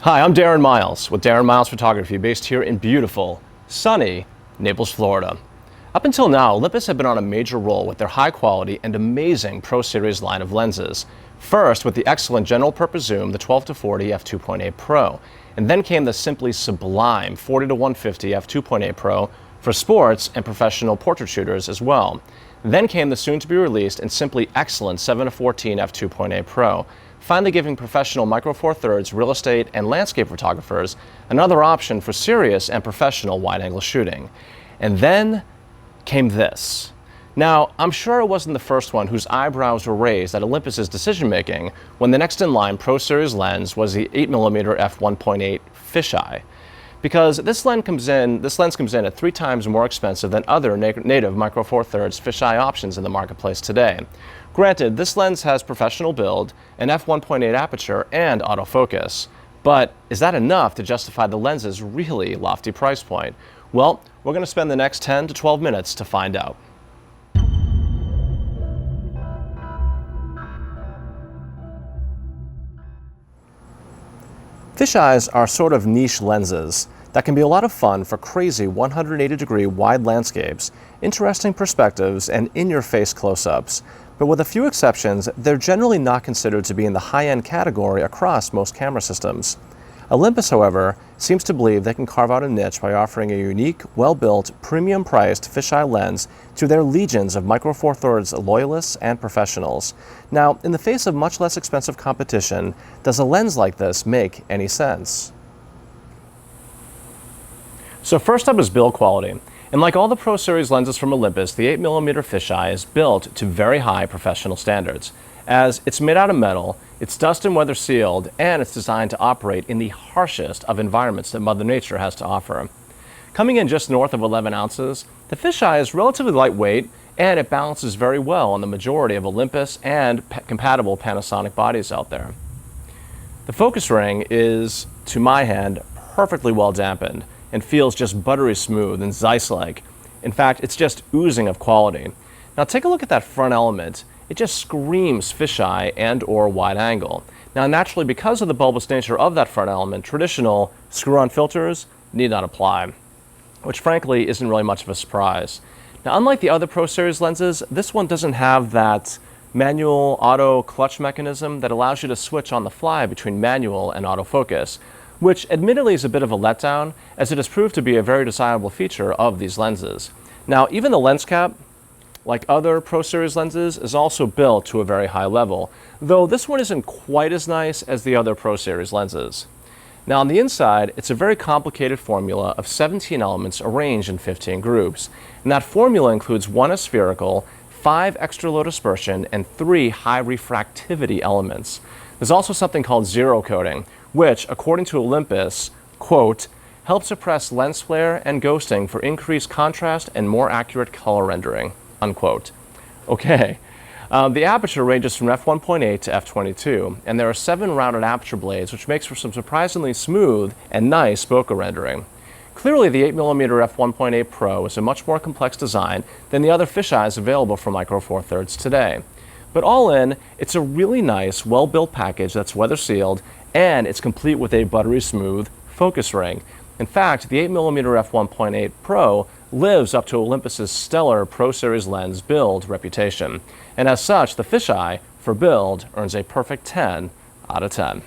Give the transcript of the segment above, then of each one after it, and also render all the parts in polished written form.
Hi, I'm Darren Miles with Darren Miles Photography, based here in beautiful, sunny Naples, Florida. Up until now, Olympus had been on a major roll with their high quality and amazing Pro Series line of lenses. First with the excellent general purpose zoom, the 12-40 f2.8 Pro, and then came the simply sublime 40-150 f2.8 Pro for sports and professional portrait shooters as well. Then came the soon to be released and simply excellent 7-14 f2.8 Pro, finally giving professional micro four thirds, real estate, and landscape photographers another option for serious and professional wide-angle shooting. And then came this. Now, I'm sure it wasn't the first one whose eyebrows were raised at Olympus's decision-making when the next in line Pro Series lens was the 8mm f1.8 Fisheye. Because this lens comes in at 3 times more expensive than other native micro four thirds fisheye options in the marketplace today. Granted, this lens has professional build, an f1.8 aperture, and autofocus. But is that enough to justify the lens's really lofty price point? Well, we're going to spend the next 10 to 12 minutes to find out. Fisheyes are sort of niche lenses that can be a lot of fun for crazy 180-degree wide landscapes, interesting perspectives, and in-your-face close-ups. But with a few exceptions, they're generally not considered to be in the high-end category across most camera systems. Olympus, however, seems to believe they can carve out a niche by offering a unique, well-built, premium-priced fisheye lens to their legions of micro four thirds loyalists and professionals. Now, in the face of much less expensive competition, does a lens like this make any sense? So first up is build quality. And like all the Pro Series lenses from Olympus, the 8mm Fisheye is built to very high professional standards, as it's made out of metal, it's dust and weather sealed, and it's designed to operate in the harshest of environments that Mother Nature has to offer. Coming in just north of 11 ounces, the Fisheye is relatively lightweight, and it balances very well on the majority of Olympus and compatible Panasonic bodies out there. The focus ring is, to my hand, perfectly well dampened, and feels just buttery smooth and Zeiss-like. In fact, it's just oozing of quality. Now take a look at that front element. It just screams fisheye and or wide angle. Now naturally, because of the bulbous nature of that front element, traditional screw-on filters need not apply, which frankly isn't really much of a surprise. Now unlike the other Pro Series lenses, this one doesn't have that manual auto clutch mechanism that allows you to switch on the fly between manual and autofocus, which admittedly is a bit of a letdown, as it has proved to be a very desirable feature of these lenses. Now, even the lens cap, like other Pro Series lenses, is also built to a very high level, though this one isn't quite as nice as the other Pro Series lenses. Now on the inside, it's a very complicated formula of 17 elements arranged in 15 groups, and that formula includes 1 aspherical, 5 extra low dispersion, and 3 high refractivity elements. There's also something called zero coating, which, according to Olympus, quote, helps suppress lens flare and ghosting for increased contrast and more accurate color rendering, unquote. Okay, the aperture ranges from f1.8 to f22, and there are 7 rounded aperture blades, which makes for some surprisingly smooth and nice bokeh rendering. Clearly, the 8mm f1.8 Pro is a much more complex design than the other fisheyes available for micro four thirds today. But all in, it's a really nice, well-built package that's weather sealed, and it's complete with a buttery smooth focus ring. In fact, the 8mm f1.8 Pro lives up to Olympus's stellar Pro Series lens build reputation. And as such, the Fisheye, for build, earns a perfect 10 out of 10.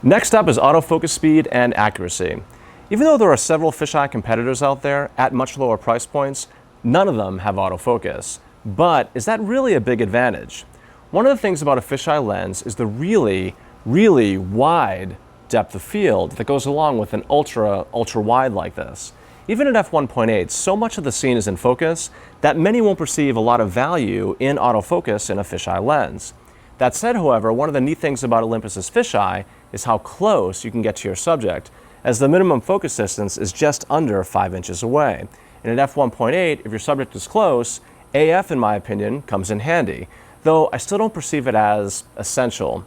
Next up is autofocus speed and accuracy. Even though there are several fisheye competitors out there at much lower price points, none of them have autofocus. But is that really a big advantage? One of the things about a fisheye lens is the really wide depth of field that goes along with an ultra wide like this. Even at f1.8, so much of the scene is in focus that many won't perceive a lot of value in autofocus in a fisheye lens. That said, however, one of the neat things about Olympus's fisheye is how close you can get to your subject, as the minimum focus distance is just under 5 inches away. And at f1.8, if your subject is close, AF, in my opinion, comes in handy, though I still don't perceive it as essential.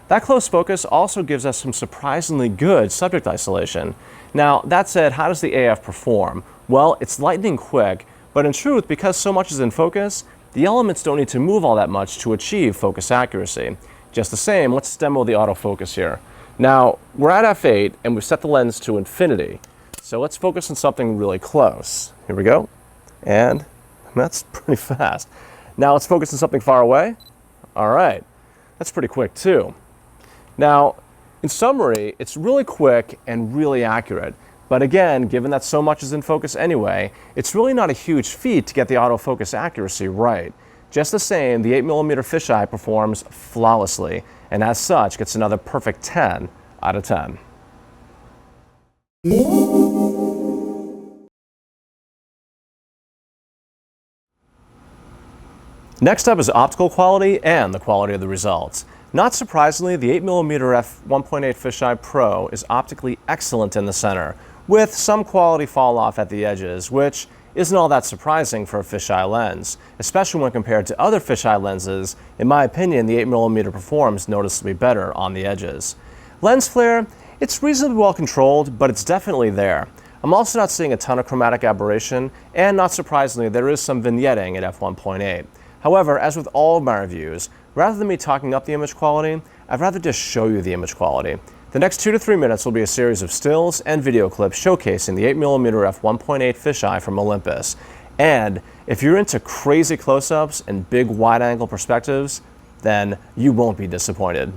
That close focus also gives us some surprisingly good subject isolation. Now, that said, how does the AF perform? Well, it's lightning quick, But in truth, because so much is in focus, the elements don't need to move all that much to achieve focus accuracy. Just the same, let's demo the autofocus here. Now, we're at f8 and we've set the lens to infinity. So let's focus on something really close. Here we go. And that's pretty fast. Now let's focus on something far away. All right, that's pretty quick too. Now, in summary, it's really quick and really accurate. But again, given that so much is in focus anyway, it's really not a huge feat to get the autofocus accuracy right. Just the same, the 8mm fisheye performs flawlessly, and as such, gets another perfect 10 out of 10. Next up is optical quality and the quality of the results. Not surprisingly, the 8mm f1.8 Fisheye Pro is optically excellent in the center, with some quality fall off at the edges, which isn't all that surprising for a fisheye lens, especially when compared to other fisheye lenses. In my opinion, the 8mm performs noticeably better on the edges. Lens flare, it's reasonably well controlled, but it's definitely there. I'm also not seeing a ton of chromatic aberration, and not surprisingly, there is some vignetting at f1.8. However, as with all of my reviews, rather than me talking up the image quality, I'd rather just show you the image quality. The next 2 to 3 minutes will be a series of stills and video clips showcasing the 8mm f1.8 fisheye from Olympus. And if you're into crazy close-ups and big wide-angle perspectives, then you won't be disappointed.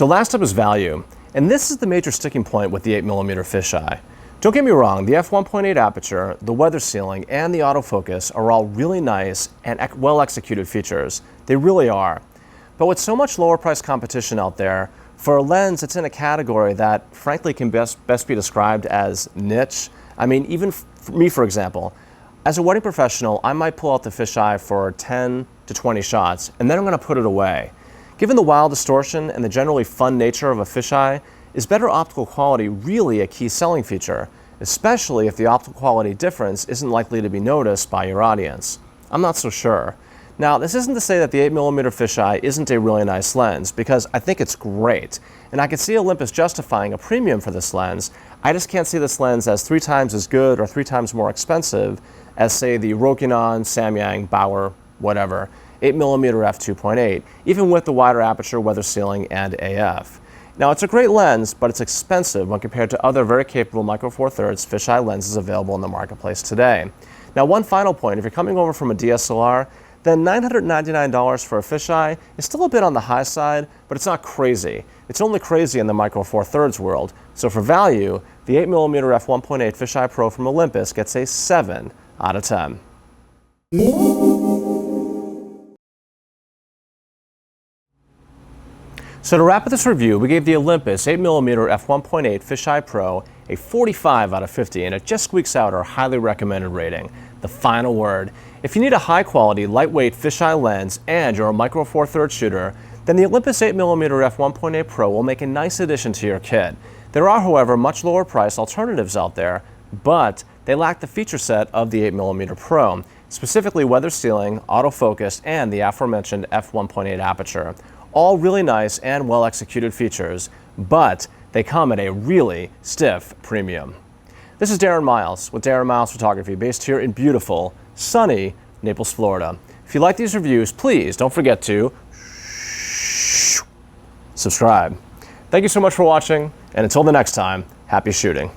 So last up is value, and this is the major sticking point with the 8mm fisheye. Don't get me wrong, the f1.8 aperture, the weather sealing, and the autofocus are all really nice and well executed features. They really are. But with so much lower price competition out there, for a lens it's in a category that frankly can best be described as niche. I mean, even for me, for example, as a wedding professional, I might pull out the fisheye for 10 to 20 shots, and then I'm going to put it away. Given the wild distortion and the generally fun nature of a fisheye, is better optical quality really a key selling feature, especially if the optical quality difference isn't likely to be noticed by your audience? I'm not so sure. Now, this isn't to say that the 8mm fisheye isn't a really nice lens, because I think it's great, and I could see Olympus justifying a premium for this lens. I just can't see this lens as 3 times as good or 3 times more expensive as, say, the Rokinon, Samyang, Bauer, whatever, 8mm f2.8, even with the wider aperture, weather sealing, and AF. Now, it's a great lens, but it's expensive when compared to other very capable micro four thirds fisheye lenses available in the marketplace today. Now, one final point, if you're coming over from a DSLR, then $999 for a fisheye is still a bit on the high side, but it's not crazy. It's only crazy in the micro four thirds world. So for value, the 8mm f1.8 Fisheye Pro from Olympus gets a 7 out of 10. So to wrap up this review, we gave the Olympus 8mm f1.8 Fisheye Pro a 45 out of 50, and it just squeaks out our highly recommended rating, the final word. If you need a high-quality, lightweight fisheye lens and you're a micro four thirds shooter, then the Olympus 8mm f1.8 Pro will make a nice addition to your kit. There are, however, much lower price alternatives out there, but they lack the feature set of the 8mm Pro, specifically weather sealing, autofocus, and the aforementioned f1.8 aperture. All really nice and well-executed features, but they come at a really stiff premium. This is Darren Miles with Darren Miles Photography, based here in beautiful, sunny Naples, Florida. If you like these reviews, please don't forget to subscribe. Thank you so much for watching, and until the next time, happy shooting.